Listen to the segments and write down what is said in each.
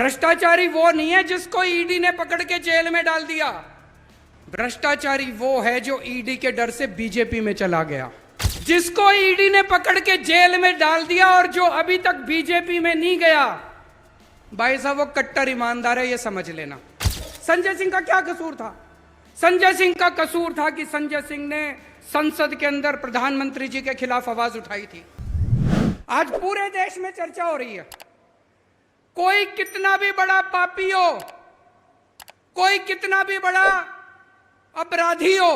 भ्रष्टाचारी वो नहीं है जिसको ईडी ने पकड़ के जेल में डाल दिया। भ्रष्टाचारी वो है जो ईडी के डर से बीजेपी में चला गया। जिसको ईडी ने पकड़ के जेल में डाल दिया और जो अभी तक बीजेपी में नहीं गया, भाई साहब वो कट्टर ईमानदार है, ये समझ लेना। संजय सिंह का क्या कसूर था? संजय सिंह का कसूर था कि संजय सिंह ने संसद के अंदर प्रधानमंत्री जी के खिलाफ आवाज उठाई थी। आज पूरे देश में चर्चा हो रही है। कोई कितना भी बड़ा पापी हो, कोई कितना भी बड़ा अपराधी हो,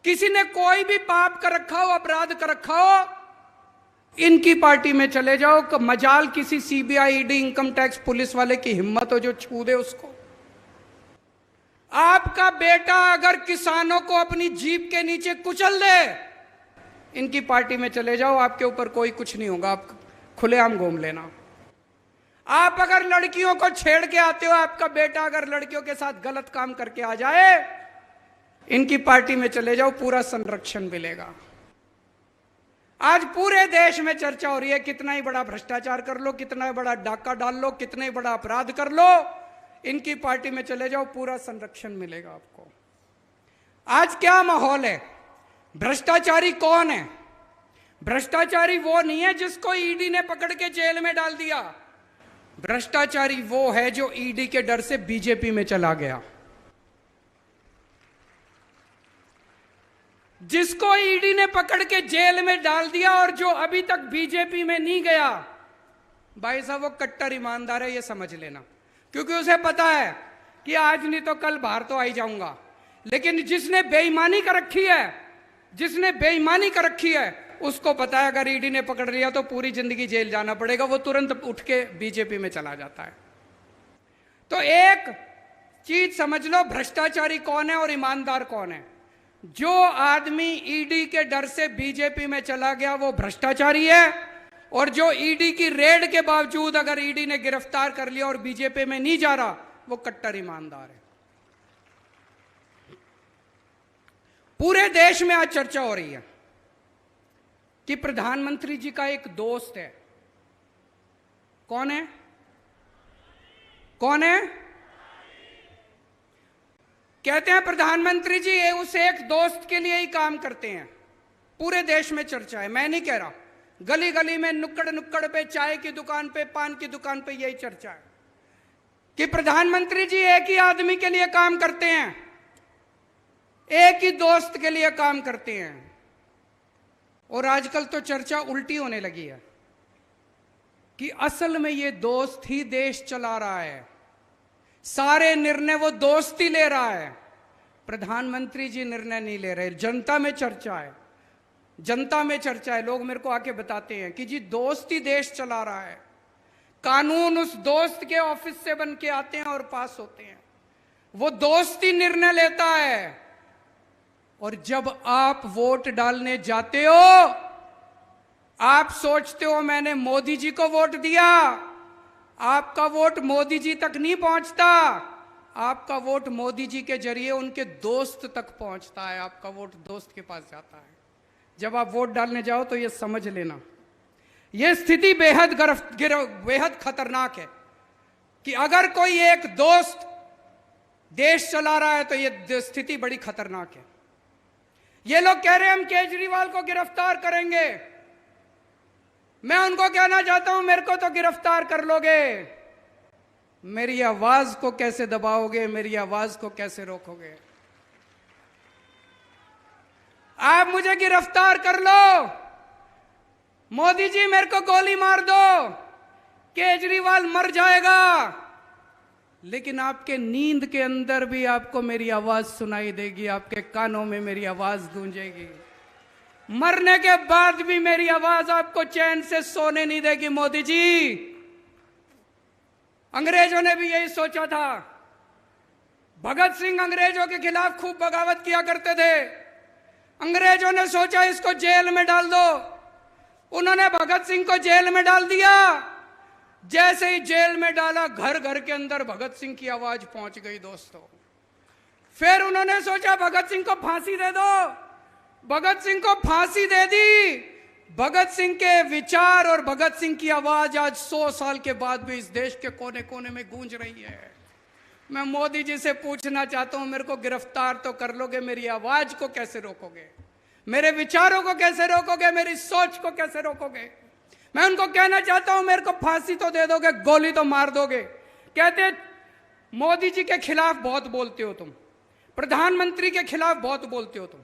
किसी ने कोई भी पाप कर रखा हो, अपराध कर रखा हो, इनकी पार्टी में चले जाओ। मजाल किसी CBI, ED, income tax police वाले की हिम्मत हो जो छू दे उसको। आपका बेटा अगर किसानों को अपनी जीप के नीचे कुचल दे, इनकी पार्टी में चले जाओ, आपके ऊपर कोई कुछ नहीं होगा, आप खुलेआम घूम लेना। आप अगर लड़कियों को छेड़ के आते हो, आपका बेटा अगर लड़कियों के साथ गलत काम करके आ जाए, इनकी पार्टी में चले जाओ, पूरा संरक्षण मिलेगा। आज पूरे देश में चर्चा हो रही है, कितना ही बड़ा भ्रष्टाचार कर लो, कितना ही बड़ा डाका डाल लो, कितना ही बड़ा अपराध कर लो, इनकी पार्टी में चले जाओ, पूरा संरक्षण मिलेगा आपको। आज क्या माहौल है? भ्रष्टाचारी कौन है? भ्रष्टाचारी वो नहीं है जिसको ईडी ने पकड़ के जेल में डाल दिया। भ्रष्टाचारी वो है जो ईडी के डर से बीजेपी में चला गया। जिसको ईडी ने पकड़ के जेल में डाल दिया और जो अभी तक बीजेपी में नहीं गया, भाई साहब वो कट्टर ईमानदार है, ये समझ लेना। क्योंकि उसे पता है कि आज नहीं तो कल बाहर तो आ ही जाऊंगा। लेकिन जिसने बेईमानी कर रखी है, जिसने बेईमानी कर रखी है, उसको पता है अगर ईडी ने पकड़ लिया तो पूरी जिंदगी जेल जाना पड़ेगा। वो तुरंत उठ के बीजेपी में चला जाता है। तो एक चीज समझ लो, भ्रष्टाचारी कौन है और ईमानदार कौन है। जो आदमी ईडी के डर से बीजेपी में चला गया वो भ्रष्टाचारी है, और जो ईडी की रेड के बावजूद अगर ईडी ने गिरफ्तार कर लिया और बीजेपी में नहीं जा रहा, वो कट्टर ईमानदार है। पूरे देश में आज चर्चा हो रही है कि प्रधानमंत्री जी का एक दोस्त है। कौन है? कौन है? कहते हैं प्रधानमंत्री जी ये उस एक दोस्त के लिए ही काम करते हैं। पूरे देश में चर्चा है, मैं नहीं कह रहा, गली गली में, नुक्कड़ नुक्कड़ पे, चाय की दुकान पे, पान की दुकान पे यही चर्चा है कि प्रधानमंत्री जी एक ही आदमी के लिए काम करते हैं, एक ही दोस्त के लिए काम करते हैं। और आजकल तो चर्चा उल्टी होने लगी है कि असल में ये दोस्त ही देश चला रहा है, सारे निर्णय वो दोस्त ही ले रहा है, प्रधानमंत्री जी निर्णय नहीं ले रहे। जनता में चर्चा है, जनता में चर्चा है। लोग मेरे को आके बताते हैं कि जी दोस्त ही देश चला रहा है, कानून उस दोस्त के ऑफिस से बन के आते हैं और पास होते हैं, वो दोस्त ही निर्णय लेता है। और जब आप वोट डालने जाते हो, आप सोचते हो मैंने मोदी जी को वोट दिया, आपका वोट मोदी जी तक नहीं पहुंचता, आपका वोट मोदी जी के जरिए उनके दोस्त तक पहुंचता है, आपका वोट दोस्त के पास जाता है। जब आप वोट डालने जाओ तो ये समझ लेना, ये स्थिति बेहद खतरनाक है कि अगर कोई एक दोस्त देश चला रहा है तो ये स्थिति बड़ी खतरनाक है। ये लोग कह रहे हैं हम केजरीवाल को गिरफ्तार करेंगे। मैं उनको कहना चाहता हूं, मेरे को तो गिरफ्तार कर लोगे, मेरी आवाज को कैसे दबाओगे, मेरी आवाज को कैसे रोकोगे? आप मुझे गिरफ्तार कर लो, मोदी जी मेरे को गोली मार दो, केजरीवाल मर जाएगा, लेकिन आपके नींद के अंदर भी आपको मेरी आवाज सुनाई देगी, आपके कानों में मेरी आवाज गूंजेगी। मरने के बाद भी मेरी आवाज आपको चैन से सोने नहीं देगी। मोदी जी, अंग्रेजों ने भी यही सोचा था। भगत सिंह अंग्रेजों के खिलाफ खूब बगावत किया करते थे। अंग्रेजों ने सोचा इसको जेल में डाल दो, उन्होंने भगत सिंह को जेल में डाल दिया। जैसे ही जेल में डाला, घर घर के अंदर भगत सिंह की आवाज पहुंच गई दोस्तों। फिर उन्होंने सोचा भगत सिंह को फांसी दे दो, भगत सिंह को फांसी दे दी। भगत सिंह के विचार और भगत सिंह की आवाज आज 100 साल के बाद भी इस देश के कोने कोने में गूंज रही है। मैं मोदी जी से पूछना चाहता हूं, मेरे को गिरफ्तार तो कर लोगे, मेरी आवाज को कैसे रोकोगे? मेरे विचारों को कैसे रोकोगे? मेरी सोच को कैसे रोकोगे? मैं उनको कहना चाहता हूं, मेरे को फांसी तो दे दोगे, गोली तो मार दोगे। कहते मोदी जी के खिलाफ बहुत बोलते हो तुम, प्रधानमंत्री के खिलाफ बहुत बोलते हो तुम।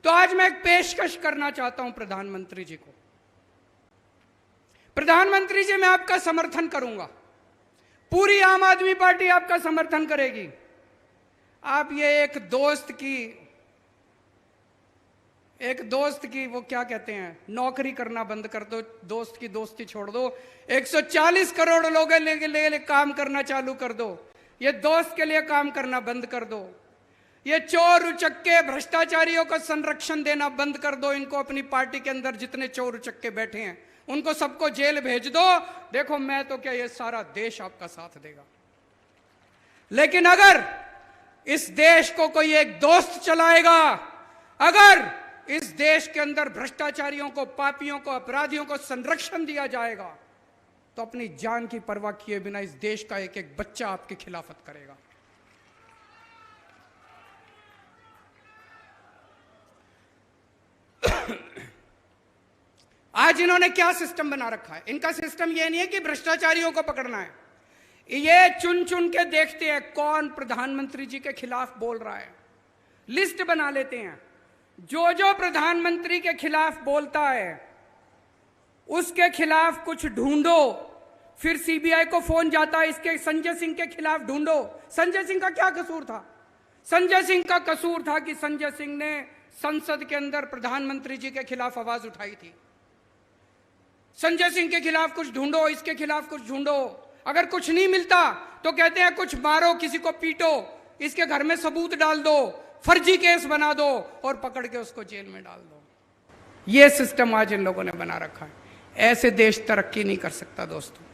तो आज मैं एक पेशकश करना चाहता हूं प्रधानमंत्री जी को। प्रधानमंत्री जी, मैं आपका समर्थन करूंगा, पूरी आम आदमी पार्टी आपका समर्थन करेगी। आप ये एक दोस्त की वो क्या कहते हैं, नौकरी करना बंद कर दो, दोस्त की दोस्ती छोड़ दो, 140 करोड़ लोगों के लिए काम करना चालू कर दो। ये दोस्त के लिए काम करना बंद कर दो। ये चोर उचक्के भ्रष्टाचारियों को संरक्षण देना बंद कर दो। इनको अपनी पार्टी के अंदर जितने चोर उचक्के बैठे हैं उनको सबको जेल भेज दो। देखो मैं तो क्या, ये सारा देश आपका साथ देगा। लेकिन अगर इस देश को कोई एक दोस्त चलाएगा, अगर इस देश के अंदर भ्रष्टाचारियों को, पापियों को, अपराधियों को संरक्षण दिया जाएगा, तो अपनी जान की परवाह किए बिना इस देश का एक एक बच्चा आपकी खिलाफत करेगा। आज इन्होंने क्या सिस्टम बना रखा है? इनका सिस्टम यह नहीं है कि भ्रष्टाचारियों को पकड़ना है, ये चुन चुन के देखते हैं कौन प्रधानमंत्री जी के खिलाफ बोल रहा है, लिस्ट बना लेते हैं। जो प्रधानमंत्री के खिलाफ बोलता है उसके खिलाफ कुछ ढूंढो, फिर सीबीआई को फोन जाता है, इसके संजय सिंह के खिलाफ ढूंढो। संजय सिंह का क्या कसूर था? संजय सिंह का कसूर था कि संजय सिंह ने संसद के अंदर प्रधानमंत्री जी के खिलाफ आवाज उठाई थी। संजय सिंह के खिलाफ कुछ ढूंढो, इसके खिलाफ कुछ ढूंढो। अगर कुछ नहीं मिलता तो कहते हैं कुछ मारो, किसी को पीटो, इसके घर में सबूत डाल दो, फर्जी केस बना दो और पकड़ के उसको जेल में डाल दो। यह सिस्टम आज इन लोगों ने बना रखा है। ऐसे देश तरक्की नहीं कर सकता दोस्तों।